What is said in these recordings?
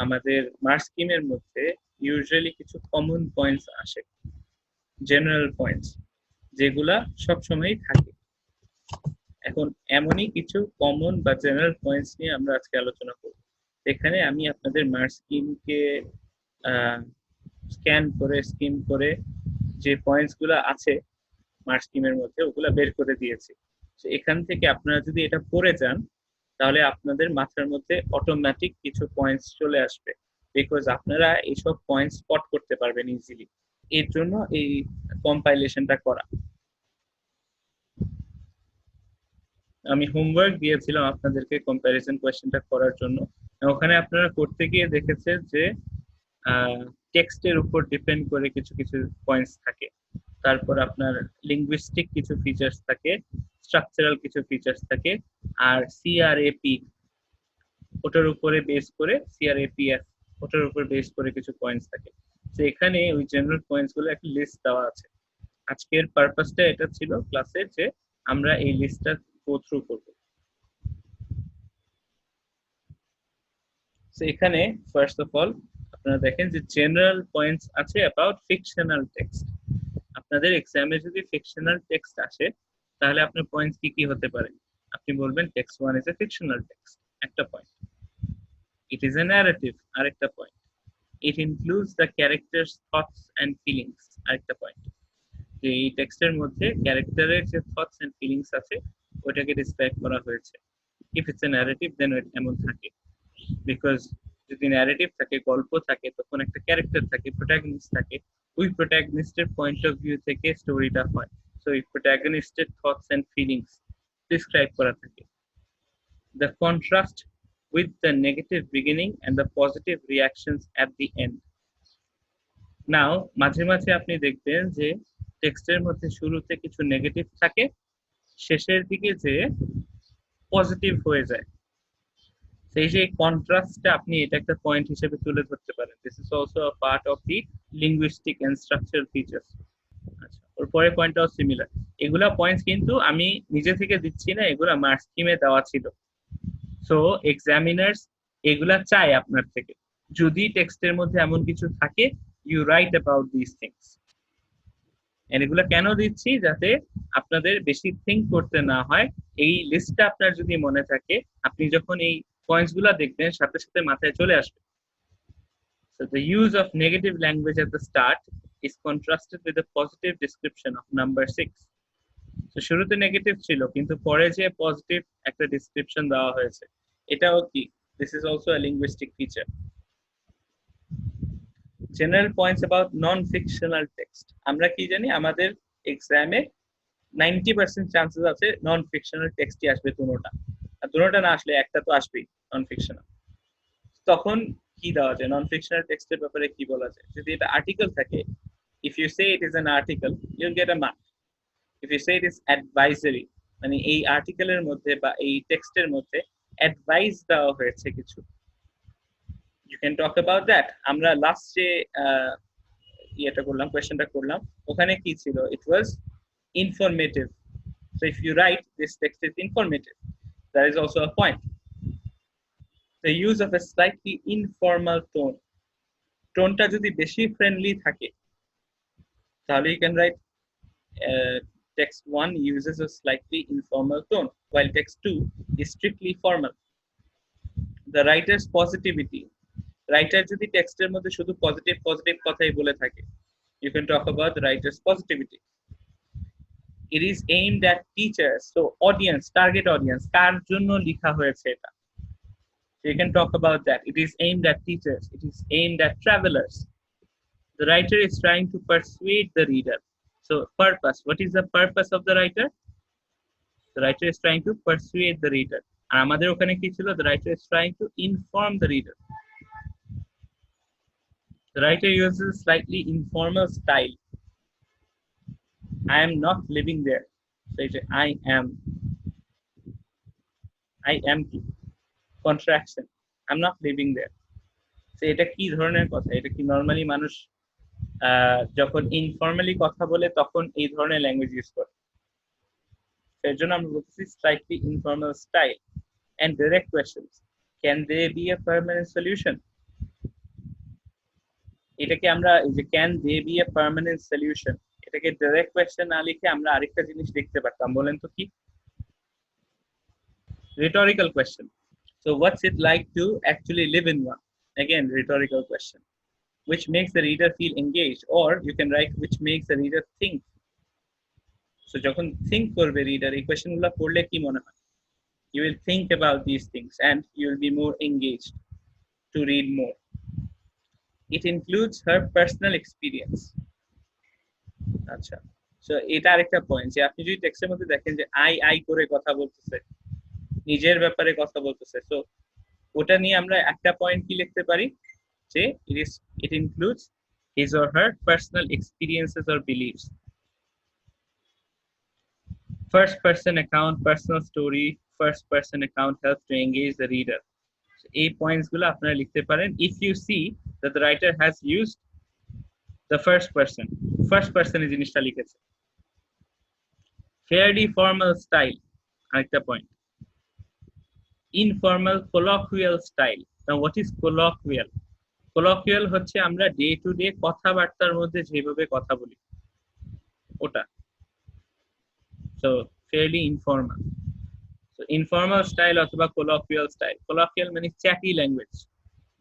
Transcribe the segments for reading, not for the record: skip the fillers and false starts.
আমাদের মার্কস স্কিমের মধ্যে ইউজুয়ালি কিছু কমন পয়েন্টস আসে, জেনারেল পয়েন্টস, যেগুলা সবসময়ই থাকে। এখন এমনই কিছু কমন বা জেনারেল পয়েন্টস নিয়ে আমরা আজকে আলোচনা করব। এখানে আমি আপনাদের মার্কস স্কিমকে স্কিম করে যে পয়েন্টস গুলা আছে মার্কস স্কিমের মধ্যে ওগুলা বের করে দিয়েছি। এখান থেকে আপনারা যদি এটা পড়ে যান তাহলে আপনাদের মাথার মধ্যে অটোমেটিক কিছু পয়েন্টস চলে আসবে, বিকজ আপনারা এইসব পয়েন্টস স্পট করতে পারবেন ইজিলি। এর জন্য এই কম্পাইলেশনটা করা। আমি হোমওয়ার্ক দিয়েছিলাম আপনাদেরকে কম্প্যারিজন কোয়েশ্চেনটা করার জন্য। ওখানে আপনারা করতে গিয়ে দেখেছেন যে টেক্সটের উপর ডিপেন্ড করে কিছু কিছু পয়েন্টস থাকে, তারপর আপনার লিঙ্গুইস্টিক কিছু ফিচার্স থাকে, স্ট্রাকচারাল কিছু ফিচার্স থাকে, আর সিআরএপি ওটার উপরে বেস করে, সিআরএপিএফ ওটার উপর বেস করে কিছু পয়েন্টস থাকে। তো এখানে ওই জেনারেল পয়েন্টস গুলো একটা লিস্ট দেওয়া আছে। আজকের পারপাসটা এটা ছিল ক্লাসে যে আমরা এই লিস্টটা গো থ্রু করব। তো এখানে ফার্স্ট অফ অল আপনারা দেখেন যে জেনারেল পয়েন্টস আছে অ্যাবাউট ফিকশনাল টেক্সট। আপনাদের এক্সামে যদি ফিকশনাল টেক্সট আসে তাহলে আপনার পয়েন্টস কি কি হতে পারে? আপনি বলবেন text 1 is a fictional text, একটা point. It is a narrative, আরেকটা point. It includes the characters thoughts and feelings, আরেকটা পয়েন্ট। যে এই টেক্সটের মধ্যে ক্যারেক্টারের যে থটস এন্ড ফিলিংস আছে ওটাকে ডিসক্রাইব করা হয়েছে। ইফ ইটস এ ন্যারেটিভ দেন এমন থাকে, বিকজ যদি ন্যারেটিভ থাকে, গল্প থাকে, তখন একটা ক্যারেক্টার থাকে, প্রোটাগনিস্ট থাকে, ওই প্রোটাগনিস্টের পয়েন্ট অফ ভিউ থেকে স্টোরিটা হয়। সো এই প্রোটাগনিস্টের থটস এন্ড ফিলিংস ডিসক্রাইব করা থাকে। The contrast with the negative beginning and the positive reactions at the end. নাও মাঝে মাঝে আপনি দেখবেন যে টেক্সটের মধ্যে শুরুতে কিছু নেগেটিভ থাকে, শেষের দিকে যে পজিটিভ হয়ে যায়। সেই যে কন্ট্রাস্টটা আপনি এটা একটা পয়েন্ট হিসেবে তুলে ধরতে পারেন। This is also a part of the linguistic and structural features. আচ্ছা, ওর পরের পয়েন্টটাও সিমিলার। এগুলা পয়েন্টস কিন্তু আমি নিজে থেকে দিচ্ছি না, এগুলা মার্কস স্কিমে দেওয়া ছিল। সো এক্সামিনার্স এগুলা চাই আপনার থেকে, যদি টেক্সটের মধ্যে এমন কিছু থাকে you write about this things. এগুলো কেন দিচ্ছি? যাতে আপনাদের বেশি থিঙ্ক করতে না হয়। এই লিস্টটা আপনার যদি মনে থাকে, আপনি যখন এই পয়েন্টস গুলা দেখবেন সাথে সাথে মাথায় চলে আসবে। So the use of negative language at the start is contrasted with a positive description of number 6. So শুরুতে নেগেটিভ ছিল কিন্তু পরে যে পজিটিভ একটা ডেসক্রিপশন দেওয়া হয়েছে, এটাও কি? This is also a linguistic feature. General points about non-fictional text. আমরা কি জানি আমাদের এক্সামে 90% চান্সেস আছে নন ফিকশনাল টেক্সটই আসবে, দুটোটা। আর দুটোটা না আসলে একটা তো আসবেই নন ফিকশনাল। তখন কি দেওয়া যায়? নন ফিকশনাল টেক্সটের ব্যাপারে কি বলা যায়? যদি এটা আর্টিকেল থাকে, if you say it is an article you'll get a mark. If you say it is advisory, মানে এই আর্টিকেলের মধ্যে বা এই টেক্সটের মধ্যে অ্যাডভাইস দেওয়া হয়েছে কিছু, you can talk about that. আমরা লাস্ট যে ইয়েটা করলাম, কোয়েশ্চেনটা করলাম, ওখানে কি ছিল? ইট ওয়াজ informative. So if you write this text is informative, that is also a point. The use of a slightly informal tone. টোনটা যদি বেশি ফ্রেন্ডলি থাকে তাহলে you can write text 1 uses a slightly informal tone while text 2 is strictly formal. The writer's positivity. Writer যদি টেক্সটের মধ্যে শুধু positive positive কথাই বলে থাকে, you can talk about the writer's positivity. It is aimed at teachers, so audience, target audience, কার জন্য লেখা হয়েছে এটা, so you can talk about that. It is aimed at teachers, it is aimed at travelers. The writer is trying to persuade the reader. So purpose, what is the purpose of the writer? The writer is trying to persuade the reader. আর আমাদের ওখানে কি ছিল? The writer is trying to inform the reader. The writer uses a slightly informal style. I am not living there. So I am contraction. I'm not living there. So এটা কি ধরনের কথা? এটা কি নরমালি মানুষ যখন ইনফর্মালি কথা বলে তখন এই ধরনের ল্যাঙ্গুয়েজ ইউজ করে? এর জন্য আমরা বলতেছি slightly informal style. And direct questions, can they be a permanent solution? এটাকে আমরা এই যে can they be a permanent solution, এটাকে ডাইরেক্ট কোয়েশ্চেন না লিখে আমরা আরেকটা জিনিস লিখতে পারতাম, বলেন তো কি? Rhetorical question. So what's it like to actually live in one? Again, rhetorical question. Which makes the reader feel engaged, or you can write which makes the reader think. So যখন think করবে reader এই question গুলো পড়লে কি মনে হয়? You will think about these things and you will be more engaged to read more. It includes her personal experience. আচ্ছা, so এটা আরেকটা পয়েন্ট যে আপনি যদি টেক্সটের মধ্যে দেখেন যে আই করে কথা বলতেছে, নিজের ব্যাপারে কথা বলতেছে, তো ওটা নিয়ে আমরা একটা পয়েন্ট কি লিখতে পারি যে it includes his or her personal experiences or beliefs. First person account, personal story, first person account helps to engage the reader. এই পয়েন্টস গুলো আপনারা লিখতে পারেন if you see that the writer has used the first person এই জিনিসটা লিখেছে। fairly formal style আরেকটা point, informal colloquial style. Now what is colloquial? Colloquial হচ্ছে আমরা ডে টু ডে কথাবার্তার মধ্যে যেভাবে কথা বলি ওটা। So fairly informal. So informal style অথবা colloquial style. Colloquial মানে chatty language,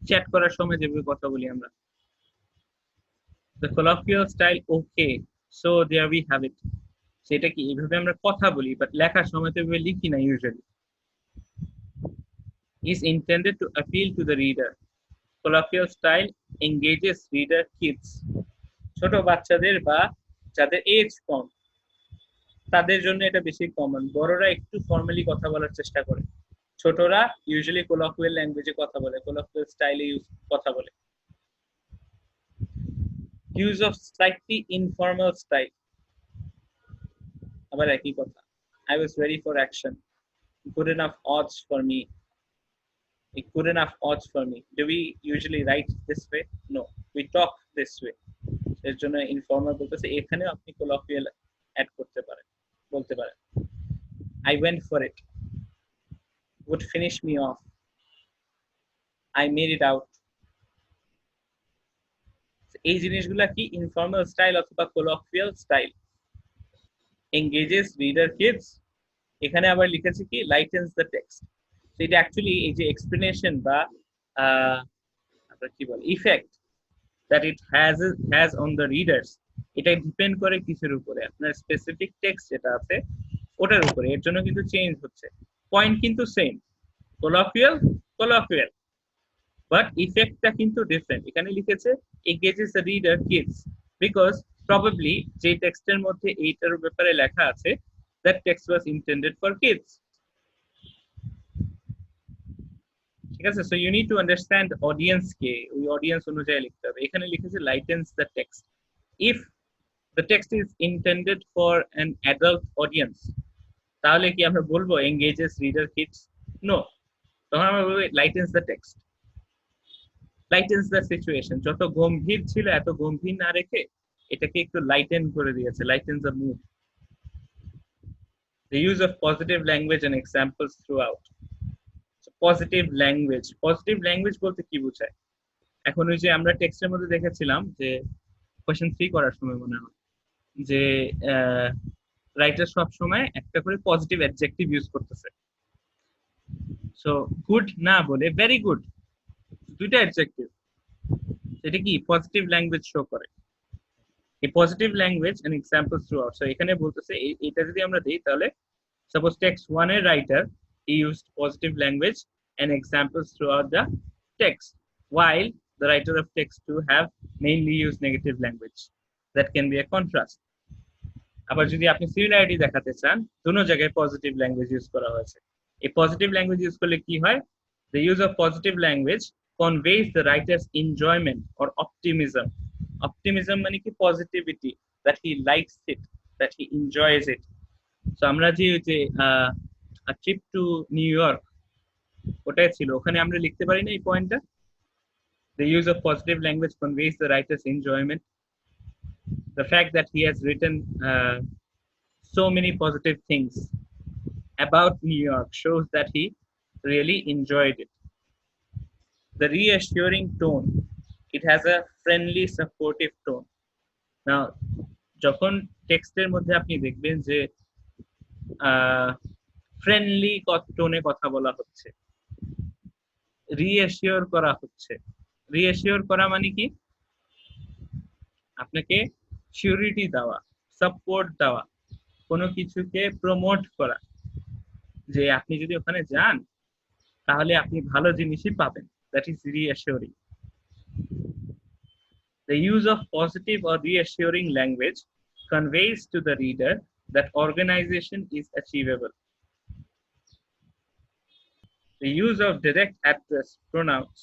চ্যাট করার সময় যেভাবে কথা বলি আমরা। The colloquial style, okay, so there we have it. সেটা কি এইভাবে আমরা কথা বলি, বাট লেখার সময় তো এভাবে লিখি না usually. Is intended to appeal to the reader. Colloquial style engages reader kids. ছোট বাচ্চাদের বা যাদের এজ কম তাদের জন্য এটা বেশি কমন, বড়রা একটু ফর্মালি কথা বলার চেষ্টা করে, ছোটরা ইউজুয়ালি colloquial ল্যাঙ্গুয়েজে কথা বলে, colloquial স্টাইলে কথা বলে। use of slightly informal style, আবার একই কথা। I was ready for action, good enough odds for me, good enough odds for me. Do we usually write this way? No, we talk this way. এর জন্য informal বলতেছে, এখানে আপনি colloquial add করতে পারেন, বলতে পারেন। I went for it, would finish me off, I made it out. এই জিনিসগুলা কি ইনফর্মাল স্টাইল অথবা colloquial style. engages reader kids, এখানে আবার লিখেছে কি lightens the text। তো এটা অ্যাকচুয়ালি এই যে এক্সপ্লেনেশন বা আপনার কি বলে effect that it has on the readers, এটা ডিপেন্ড করে কিসের উপরে, আপনার স্পেসিফিক টেক্সট যেটা আছে ওটার উপরে। এর জন্য কিন্তু চেঞ্জ হচ্ছে, পয়েন্ট কিন্তু সেম, colloquial বাট ইফেক্টটা কিন্তু ডিফারেন্ট। এখানে লিখেছে engages the reader kids because probably যে টেক্সটের মধ্যে এইটার ব্যাপারে লেখা আছে that text was intended for kids। ঠিক আছে, so you need to understand audience কে, ওই অডিয়েন্স অনুযায়ী লিখতে হবে। এখানে লিখেছে lightens the text, if the text is intended for an adult audience তাহলে কি আমরা বলবো engages reader kids? No, তখন আমরা বলবো lightens the text, lightens the situation। যত গম্ভীর ছিল এত গম্ভীর না রেখে এটাকে একটু লাইটেন করে দিয়েছে, lightens the mood। The use of positive language and examples throughout. Positive language বলতে কি বোঝায়? এখন ওই যে আমরা টেক্সটের মধ্যে দেখেছিলাম যে কোয়েশ্চেন 3 করার সময় মনে হয় যে রাইটার সব সময় একটা করে পজিটিভ অ্যাডজেক্টিভ ইউজ করতেছে। সো গুড না বলে ভেরি গুড, দুইটা অ্যাডজেক্টিভ, সেটা কি পজিটিভ ল্যাঙ্গুয়েজ শো করে। এই positive language and examples throughout. So এখানে বলতেছে এটা যদি আমরা দেই তাহলে সাপোজ টেক্সট 1 এর writer he used positive language and examples throughout the text, while the writer of text 2 have mainly used negative language. That can be a contrast. আবার যদি আপনি সিমিলারিটি দেখাতে চান, দুটো জায়গায় পজিটিভ ল্যাঙ্গুয়েজ ইউজ করা হয়েছে। এই পজিটিভ ল্যাঙ্গুয়েজ ইউজ করলে কি হয়? The use of positive language conveys the writer's enjoyment or optimism. Optimism মানে কি positivity, that he likes it, that he enjoys it. So আমরা যে a trip to New York ওটাই ছিল, ওখানে আমরা লিখতে পারি না এই পয়েন্টটা, the use of positive language conveys the writer's enjoyment. The fact that he has written so many positive things about New York shows that he really enjoyed it. The reassuring tone, It has a friendly supportive tone. Now যখন টেক্সটের মধ্যে আপনি দেখবেন যে friendly টোনে কথা বলা হচ্ছে, রিঅ্যাসিওর করা হচ্ছে। রিঅ্যাসিওর করা মানে কি? আপনাকে সিউরিটি দেওয়া, সাপোর্ট দেওয়া, কোনো কিছুকে প্রমোট করা, যে আপনি যদি ওখানে যান তাহলে আপনি ভালো জিনিসই পাবেন। That is reassuring. The use of positive or reassuring language conveys to the reader that organization is achievable. The use of direct address pronouns.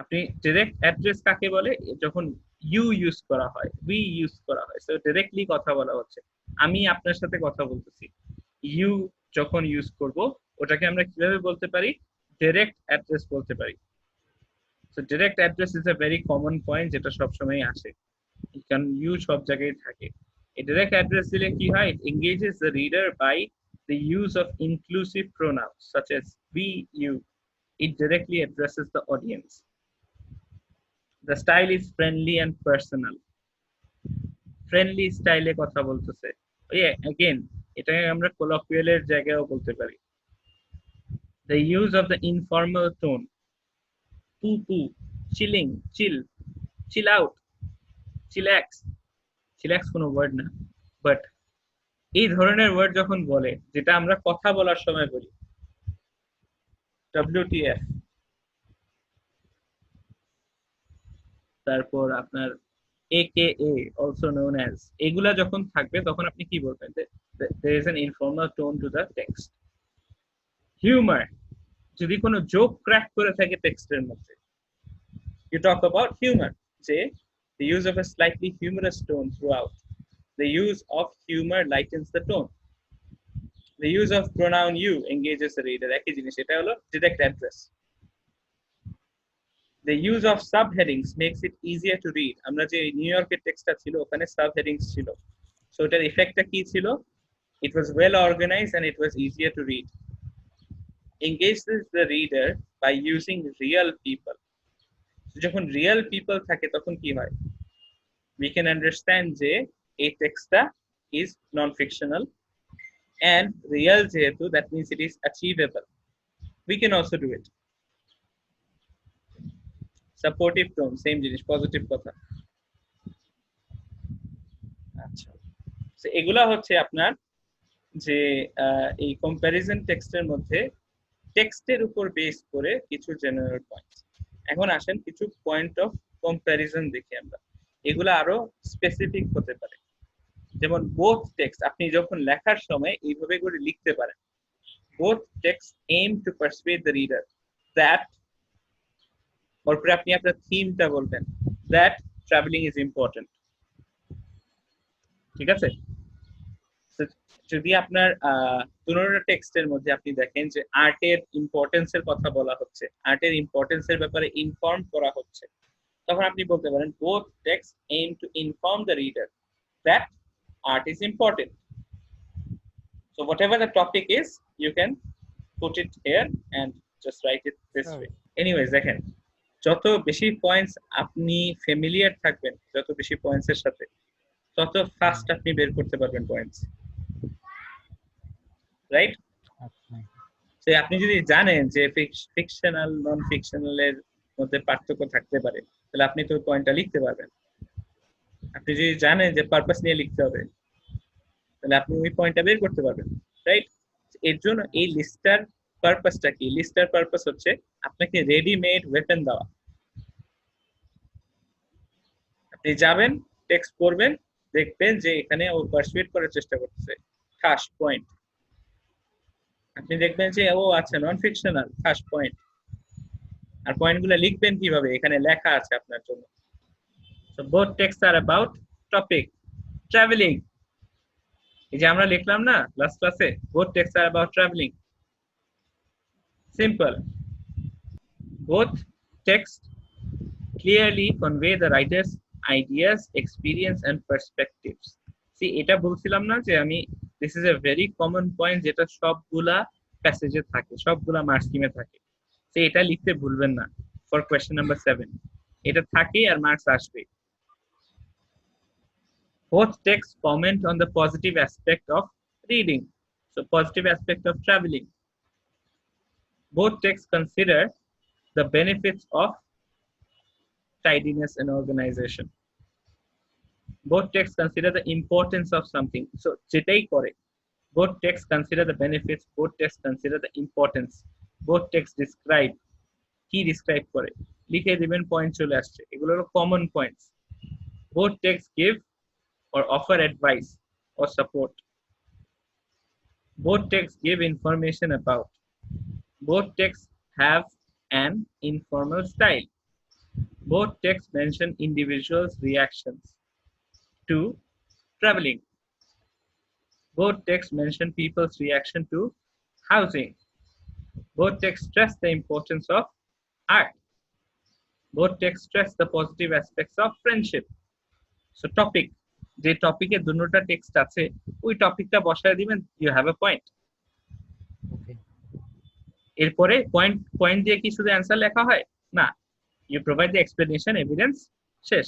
আপনি direct address কাকে বলে? যখন you use করা হয়, we use করা হয়, so directly কথা বলা হচ্ছে। আমি আপনার সাথে কথা বলতেছি, you যখন ইউজ করব ওটাকে আমরা কিভাবে বলতে পারি? direct address বলতে পারি। So direct address is a very common point যেটা সবসময় আসে, কারণ you সব জায়গায় থাকে। এই direct address দিলে কি হয়? It engages the reader by the use of inclusive pronouns such as we, you. It directly addresses the audience. The style is friendly and personal. Friendly style এ কথা বলতেছে। Again, এটাকে আমরা colloquial এর জায়গায়ও বলতে পারি। The use of the informal tone. Poo poo, chilling, chill, chill out, chillax. Chillax কোনো word না, বাট এই ধরনের ওয়ার্ড যখন বলে, যেটা আমরা কথা বলার সময় বলি, WTF, তারপর আপনার AKA also known as, এগুলা যখন থাকবে তখন আপনি কি বলবেন? There is an informal tone to the text. Humor, যদি কোনো জোক ক্র্যাক করে থাকে টেক্সটের মধ্যে, you talk about humor, যে the use of a slightly humorous tone throughout. The use of humor lightens the tone. The use of pronoun you engages the reader. একই জিনিস, এটা হলো direct address. The use of subheadings makes it easier to read. আমরা যে new ইয়র্কের টেক্সটটা ছিল ওখানে subheadings ছিল, সো এটার ইফেক্টটা কি ছিল? It was well organized and it was easier to read. Engages the reader by using real people. যখন রিয়েল পিপল থাকে তখন কি হয়? We can understand যে এই টেক্সটটা is non-fictional and real যেহেতু, that means it is achievable. We can also do it. Supportive tone, same জিনিস, পজিটিভ কথা। আচ্ছা, তো এগুলা হচ্ছে আপনার যে এই কম্প্যারিজন টেক্সটের মধ্যে টেক্সটের উপর বেস করে কিছু জেনারেল পয়েন্ট। এখন আসেন কিছু পয়েন্ট অফ কম্প্যারিজন দেখি আমরা। এগুলো আরো স্পেসিফিক হতে পারে, যেমন বোথ টেক্সট, আপনি যখন লেখার সময় এইভাবে করে লিখতে পারেন, both texts aim to persuade the reader that, তারপরে আপনি আপনার থিমটা বলবেন, that traveling is important। ঠিক আছে? যদি আপনার দুটো টেক্সটের মধ্যে আপনি দেখেন যে আর্টের ইম্পর্টেন্সের কথা বলা হচ্ছে, আর্টের ইম্পর্টেন্সের ব্যাপারে ইনফর্ম করা হচ্ছে, তখন আপনি বলতে পারেন both texts aim to inform the reader that art is important. So whatever the topic is, you can put it here and just write it this way. Anyways, দেখেন, যত বেশি পয়েন্টস আপনি ফ্যামিলিয়ার থাকবেন, যত বেশি পয়েন্টস এর সাথে, তত ফাস্ট আপনি বের করতে পারবেন পয়েন্টস, রাইট? সে আপনি যদি জানেন যে ফিকশনাল নন ফিকশনাল এর মধ্যে পার্থক্য থাকতে পারে, তাহলে আপনি তো পয়েন্টটা লিখতে পারবেন। আপনি যদি জানেন যে পারপাস নিয়ে লিখতে হবে, তাহলে আপনি ওই পয়েন্টটা বের করতে পারবেন, রাইট? এর জন্য এই লিস্টার পারপাসটা কি? লিস্টার পারপাস হচ্ছে আপনাকে রেডিমেড ওয়েপন দেওয়া। আপনি যাবেন, টেক্সট পড়বেন, দেখবেন যে এখানে ও পারসুয়েট করার চেষ্টা করতেছে, ঠাস পয়েন্ট। আপনি দেখবেন যে ও আচ্ছা নন ফিকশনাল, ঠাস পয়েন্ট। আর পয়েন্টগুলো লিখবেন কিভাবে? এখানে লেখা আছে আপনার জন্য। So both texts are about topic, traveling. এই যে আমরা লিখলাম না লাস্ট ক্লাসে, both texts are about traveling. Simple. Both texts clearly convey the writer's ideas, experience and perspectives. See, এটা বলছিলাম না যে আমি, this is a very common point যেটা সবগুলা প্যাসেজে থাকে, সবগুলা মার্কস স্কিমে থাকে। সে এটা লিখতে ভুলবেন না। for question number 7. এটা থাকে আর মার্কস আসবে। Both texts comment on the positive aspect of reading, so positive aspect of traveling. Both texts consider the benefits of tidiness and organization. Both texts consider the importance of something, so যেটাই করে both texts consider the benefits, both texts consider the importance, both texts describe কি describe করে লিখে দিবেন, point চলে আসছে, এগুলো হলো common points. both texts give or offer advice or support, both texts give information about, both texts have an informal style, both texts mention individuals' reactions to traveling, both texts mention people's reaction to housing, both texts stress the importance of art, both texts stress the positive aspects of friendship. So topic, যে টপিকে দুটোটা text আছে ওই টপিকটা বসায় দিবেন, you have a point. এরপরে point point দিয়ে কি শুধু অ্যান্সার লেখা হয় না, you provide the explanation, evidence, শেষ।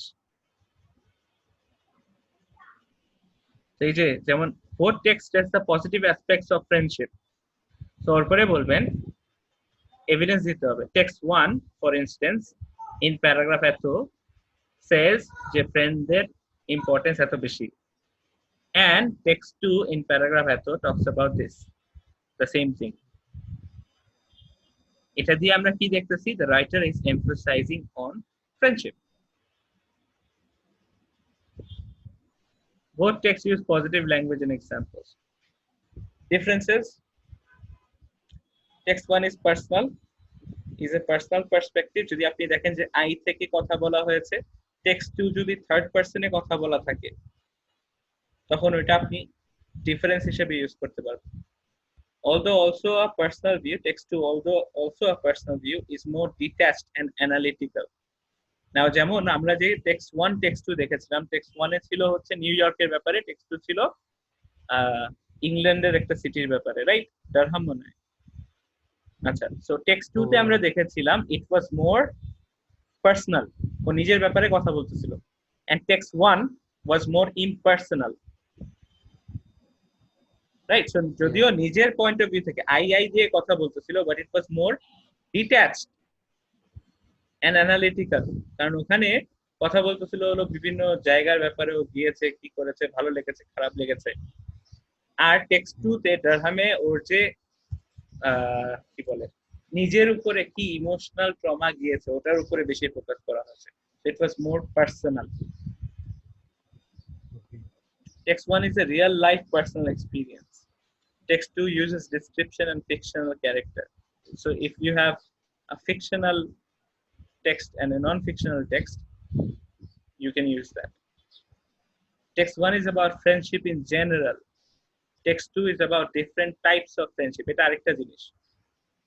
এই যে যেমন both texts stress the positive aspects of friendship, তো এরপরে বলবেন এভিডেন্স দিতে হবে। Text 1 for instance in paragraph এত says যে ফ্রেন্ডদের ইম্পর্টেন্স এত বেশি, and text 2 in paragraph এত talks about this, the same thing. এটা দিয়ে আমরা কি দেখতেছি, the writer is emphasizing on friendship. Both texts use positive language and examples. Differences: text 1 is personal, is a personal perspective, যদি আপনি দেখেন যে আই থেকে কথা বলা হয়েছে, টেক্সট 2 যদি থার্ড পারসনে কথা বলা থাকে তখন ওইটা আপনি ডিফারেন্স হিসেবে ইউজ করতে পারবেন। Although also a personal view, text 2 although also a personal view is more detached and analytical. Now যেমন আমরা যে টেক্সট 1 টেক্সট 2 দেখেছিলাম, টেক্সট 1 এ ছিল হচ্ছে নিউ ইয়র্কের ব্যাপারে, টেক্সট 2 ছিল ইংল্যান্ডের একটা সিটির ব্যাপারে, রাইট, ডারহাম মনে হয়। আচ্ছা, সো টেক্সট 2 তে আমরা দেখেছিলাম ইট ওয়াজ মোর পার্সোনাল, ও নিজের ব্যাপারে কথা বলতেছিল, and text 1 was more impersonal, right. So যদিও নিজের পয়েন্ট অফ ভিউ থেকে আই দিয়ে কথা বলতেছিল, but it was more detached and analytical, কারণ ওখানে কথা বলতেছিল হলো বিভিন্ন জায়গার ব্যাপারে, ও গিয়েছে, কি করেছে, ভালো লেগেছে, খারাপ লেগেছে। আর টেক্সট 2 তে ডারহামে ওর যে কি বলে নিজের উপরে কি ইমোশনাল ট্রমা গিয়েছে ওটার উপরে বেশি ফোকাস করা হয়েছে, ইট was more personal. Text 1 is a real life personal experience. Text 2 uses description and fictional character. So if you have a fictional text and a non-fictional text, you can use that. Text 1 is about friendship in general. Text 2 is about different types of friendship. এটা আরেকটা জিনিস,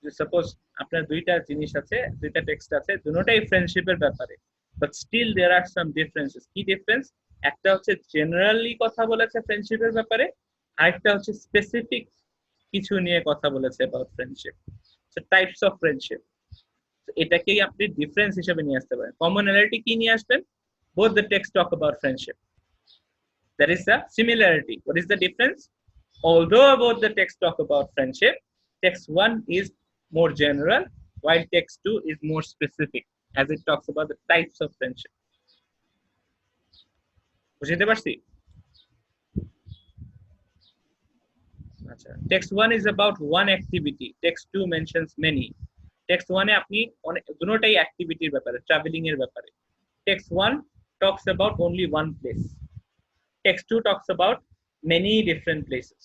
যে suppose আপনার দুইটা জিনিস আছে, দুইটা text আছে, দুটোটাই ফ্রেন্ডশিপের ব্যাপারে, but still there are some differences. কি ডিফারেন্স? একটা হচ্ছে জেনারেলি কথা বলেছে ফ্রেন্ডশিপের ব্যাপারে, আরেকটা হচ্ছে স্পেসিফিক কিছু নিয়ে কথা বলেছে about friendship. So types of friendship, এটাকেই আপনি ডিফারেন্স হিসেবে নিয়ে আসতে পারেন। কমনালিটি কি নিয়ে আসবেন? both the text talk about friendship. There is a similarity. What is the difference? Although both the text talk about friendship, text 1 is more general, while text 2 is more specific, as it talks about the types of friendship. বুঝতে পারছি? আচ্ছা, text 1 is about one activity, text 2 mentions many. text 1 এ আপনি দুটোটাই অ্যাক্টিভিটির ব্যাপারে, travelling এর ব্যাপারে। text 1 talks about only one place, text 2 talks about many different places.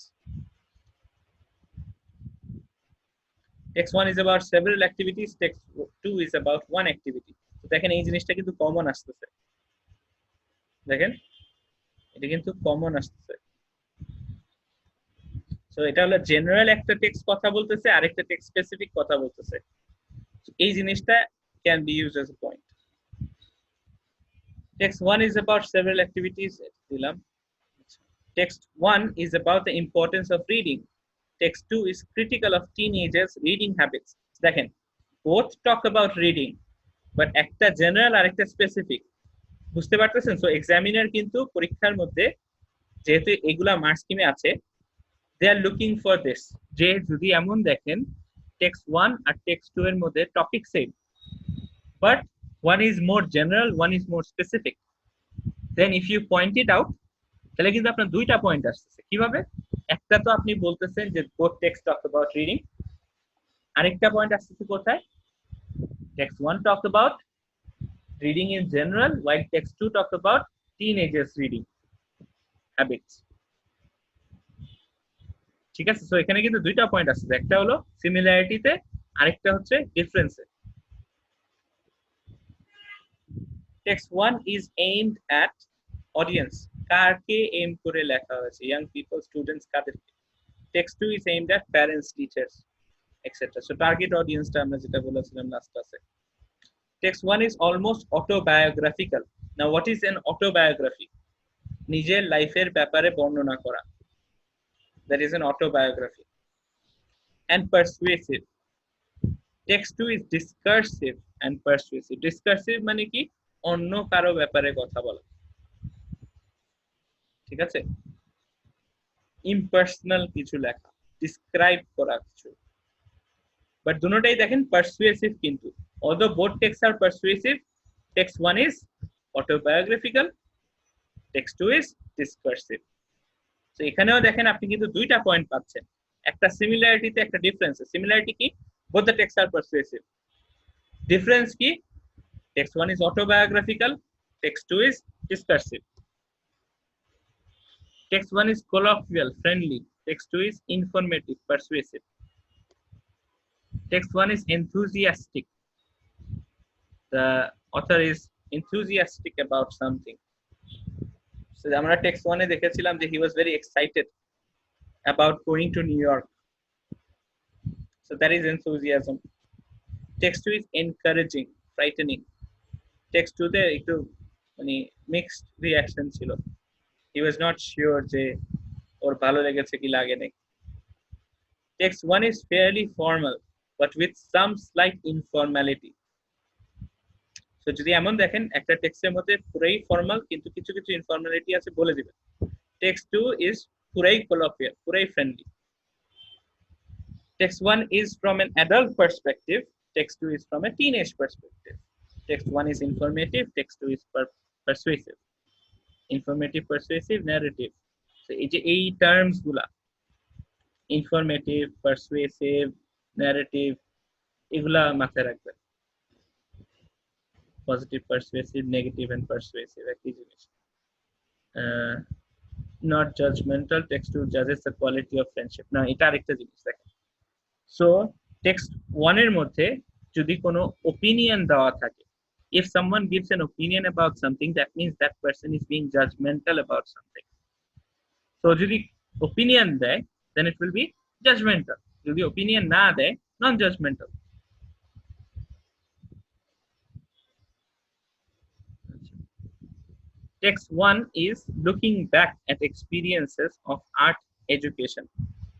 Text 1 is about several activities, text 2 is about one activity. তো দেখেন এই জিনিসটা কিন্তু common আসতেছে, দেখেন এটা কিন্তু কমন আসতেছে। সো এটা হলো জেনারেল একটা টেক্সট কথা বলতেছে, আরেকটা টেক্সট স্পেসিফিক কথা বলতেছে, এই জিনিসটা can be used as a point. text 1 is about several activities, দিলাম। text 1 is about the importance of reading, text 2 is critical of teenagers reading habits. দেখেন both talk about reading, but একটা general আর একটা specific, বুঝতে পারতেছেন? So examiner কিন্তু পরীক্ষার মধ্যে যেহেতু এগুলা মার্কস স্কিমে আছে, দে আর লুকিং ফর দিস, যে যদি এমন দেখেন টেক্সট 1 আর টেক্সট 2 এর মধ্যে topic same, but one is more general, one is more specific, then if you point it out, তাহলে কিন্তু আপনার দুইটা পয়েন্ট আসতেছে। কিভাবে? একটা তো আপনি বলতেছেন যে both text talk about reading, আরেকটা পয়েন্ট আসতেছে কোথায়? Text 1 talk about reading in general, while text 2 talk about teenagers reading habits. ঠিক আছে? সো এখানে কিন্তু দুইটা পয়েন্ট আছে, একটা হলো সিমিলারিটিতে, আরেকটা হচ্ছে ডিফারেন্সে। Text 1 is aimed at audience, কারকে এম করে লেখা হয়েছে, ইয়াং পিপল, স্টুডেন্টস, কাদেরকে? Text 2 is aimed at parents, teachers, etc. So target অডিয়েন্সটা আমরা যেটা বলেছিলাম লাস্ট ক্লাসে। Text 1 is almost autobiographical. Now what is an autobiography? নিজের লাইফের ব্যাপারে বর্ণনা করা, that is an autobiography. And persuasive. Text 2 is discursive and persuasive. Discursive মানে কি? অন্য কারো ব্যাপারে কথা বলা, ঠিক আছে? ইম্পার্সোনাল কিছু লেখা, ডিসক্রাইব করা কিছু, বাট দুটোটাই দেখেন পারসুয়েসিভ কিন্তু। although both texts are persuasive, text 1 is autobiographical, text 2 is discursive. তো এখানেও দেখেন আপনি কিন্তু দুইটা পয়েন্ট পাচ্ছেন, একটা সিমিলারিটিতে, একটা ডিফারেন্সে। সিমিলারিটি কি? both the texts are persuasive. Difference কি? text 1 is autobiographical, text 2 is discursive. Text 1 is colloquial, friendly, text 2 is informative, persuasive. Text 1 is enthusiastic, the author is enthusiastic about something. So আমরা text 1 এ দেখেছিলাম যে he was very excited about going to New York, so that is enthusiasm. Text 2 is encouraging, frightening. Text 2 তে একটু মানে mixed reaction ছিল, he was not sure যে ওর ভালো লেগেছে কি লাগে নাই। Text 1 is fairly formal but with some slight informality. So যদি এমন দেখেন একটা টেক্সটের মধ্যে পুরাই ফর্মাল কিন্তু কিছু কিছু ইনফর্মালিটি আছে, বলে দিবেন। Text 2 is পুরাই colloquial, পুরাই friendly. Text 1 is from an adult perspective, text 2 is from a teenage perspective. Text 1 is informative, text 2 is persuasive. Informative, persuasive, narrative. So এই যে এই টার্মস গুলা, informative, persuasive, narrative, এগুলা মাথায় রাখবেন। Positive, persuasive, negative and persuasive একই জিনিস। Not judgemental, text 2 জাজেস দ্য কোয়ালিটি অফ ফ্রেন্ডশিপ, না এটা আরেকটা জিনিস দেখেন। সো টেক্সট 1 এর মধ্যে যদি কোনো ওপিনিয়ন দেওয়া থাকে, if someone gives an opinion about something, that means that person is being judgmental about something. So যদি opinion দেয়, then it will be judgmental. যদি opinion না দেয়, non judgmental. Text 1 is looking back at experiences of art education.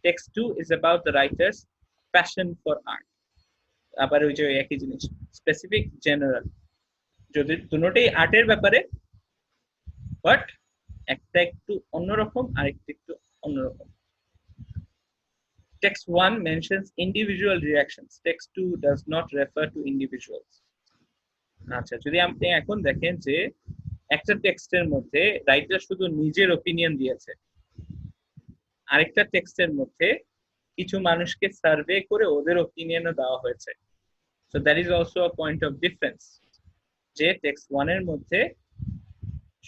Text 2 is about the writer's passion for art. আবার ওই যে একই জিনিস, স্পেসিফিক, জেনারেল, যদি দুটোই আর্টের ব্যাপারে, বাট একটা একটু অন্যরকম আর একটা একটু অন্যরকম। Text 1 mentions individual reactions. Text 2 does not refer to individuals. আচ্ছা, যদি আপনি এখন দেখেন যে একটা টেক্সটের মধ্যে রাইটার শুধু নিজের ওপিনিয়ন দিয়েছে, আরেকটা টেক্সটের মধ্যে কিছু মানুষকে সার্ভে করে ওদের ওপিনিয়নও দেওয়া হয়েছে, so that is also a point of difference, যে টেক্সট 1 এর মধ্যে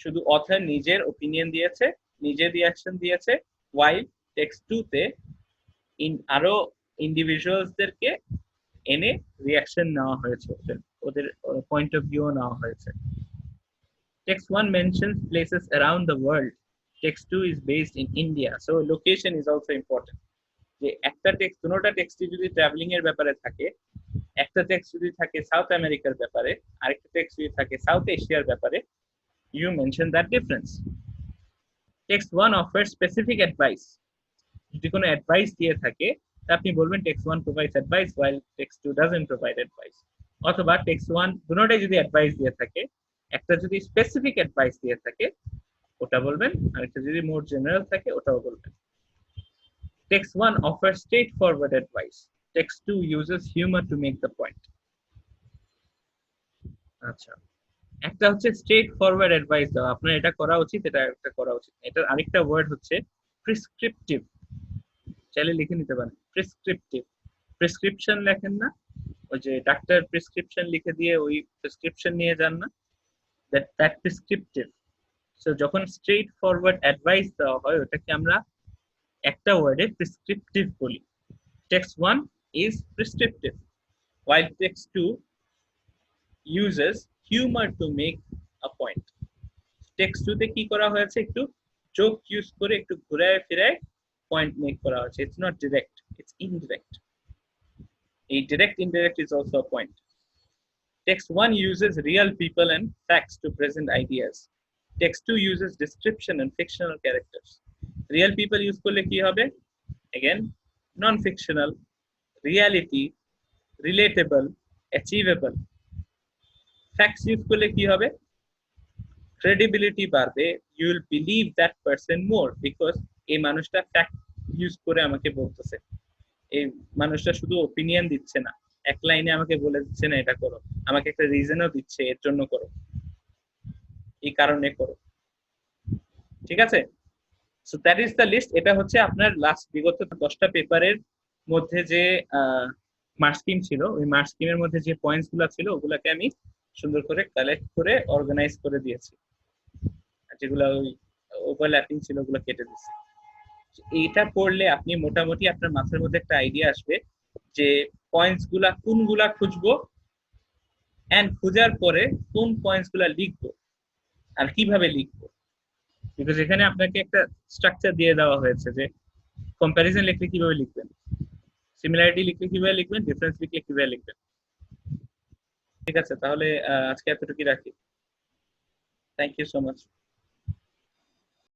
শুধু অথর নিজের ওপিনিয়ন দিয়েছে, নিজের রিঅ্যাকশন দিয়েছে, ওয়াইল টেক্সট 2 তে আরো ইন্ডিভিজুয়ালসদেরকে এনে রিঅ্যাকশন নেওয়া হয়েছে, ওদের পয়েন্ট অফ ভিউ নেওয়া হয়েছে। Text 1 mentions places around the world. Text 2 is based in India. So location is also important. যে একটা টেক্সট, দুটোটা টেক্সট যদি ট্রাভেলিং এর ব্যাপারে থাকে, একটা টেক্সট যদি থাকে সাউথ আমেরিকার ব্যাপারে, আরেকটা টেক্সট যদি থাকে সাউথ এশিয়ার ব্যাপারে, you mention that difference. Text 1 offers specific advice. যদি কোনো অ্যাডভাইস দিয়ে থাকে, আপনি বলবেন text 1 provides advice while text 2 doesn't provide advice. অথবা টেক্সট ওয়ান দুটোটাই যদি অ্যাডভাইস দিয়ে থাকে, একটা যদি স্পেসিফিক অ্যাডভাইস দিয়ে থাকে ওটা বলবেন, আর একটা যদি মোর জেনারেল থাকে ওটাও বলবেন। Text one offers straightforward advice. Text 2 uses humor to make the point. আচ্ছা, একটা হচ্ছে স্ট্রেট ফরওয়ার্ড অ্যাডভাইস দাও, আপনার এটা করা উচিত, এটা একটা করা উচিত। এটার আরেকটা ওয়ার্ড হচ্ছে প্রিসক্রিপটিভ। চাইলে লিখে নিতে পারেন প্রিসক্রিপটিভ। প্রেসক্রিপশন লেখেন না, ওই যে ডাক্তার প্রেসক্রিপশন লিখে দিয়ে ওই প্রেসক্রিপশন নিয়ে যান না, দ্যাট প্রেসক্রিপটিভ। সো যখন স্ট্রেট ফরওয়ার্ড অ্যাডভাইস দেওয়া হয় ওটাকে আমরা একটা ওয়ার্ডে প্রেসক্রিপটিভ বলি। Text one is prescriptive, while text 2 uses humor to make a point. Text 2 তে কি করা হয়েছে, একটু জোক ইউজ করে একটু ঘুরায় ফিরায় পয়েন্ট মেক করা হয়েছে। It's not direct, it's indirect. এই direct indirect is also a point. Text 1 uses real people and facts to present ideas. Text 2 uses description and fictional characters. Real people use করলে কি হবে, again non fictional, reality, relatable, achievable. Facts use করলে কি হবে, credibility বাড়বে, you will believe that person more because এই মানুষটা fact use করে আমাকে বলতেছে, এই মানুষটা শুধু ওপিনিয়ন দিচ্ছে না, এক লাইনে আমাকে বলে দিচ্ছে না এটা করো, আমাকে একটা রিজনও দিচ্ছে এর জন্য করো, এই কারণে করো। ঠিক আছে, so that is the list. এটা হচ্ছে আপনার লাস্ট বিগত 10টা পেপারের মধ্যে যে মার্ক স্কিম ছিল, ওই মার্ক স্কিমের মধ্যে যে পয়েন্টস গুলো ছিল ওগুলাকে আমি সুন্দর করে কালেক্ট করে অর্গানাইজ করে দিয়েছি, যেগুলো ওই ওভারল্যাপিং ছিল ওগুলো কেটে দিয়েছি। এইটা পড়লে আপনি মোটামুটি আপনার মাথার মধ্যে একটা আইডিয়া আসবে যে পয়েন্টস গুলা কোনগুলা খুঁজবো এন্ড খোঁজার পরে কোন পয়েন্টস গুলা লিখবো আর কিভাবে লিখবো। বিকজ এখানে আপনাকে একটা স্ট্রাকচার দিয়ে দেওয়া হয়েছে যে কম্প্যারিজন লিখলে কিভাবে লিখবেন, সিমিলারিটি লিখলে কিভাবে লিখবেন, ডিফারেন্স লিখলে কিভাবে লিখবেন। ঠিক আছে, তাহলে আজকে এতটুকুই রাখি। Thank you so much.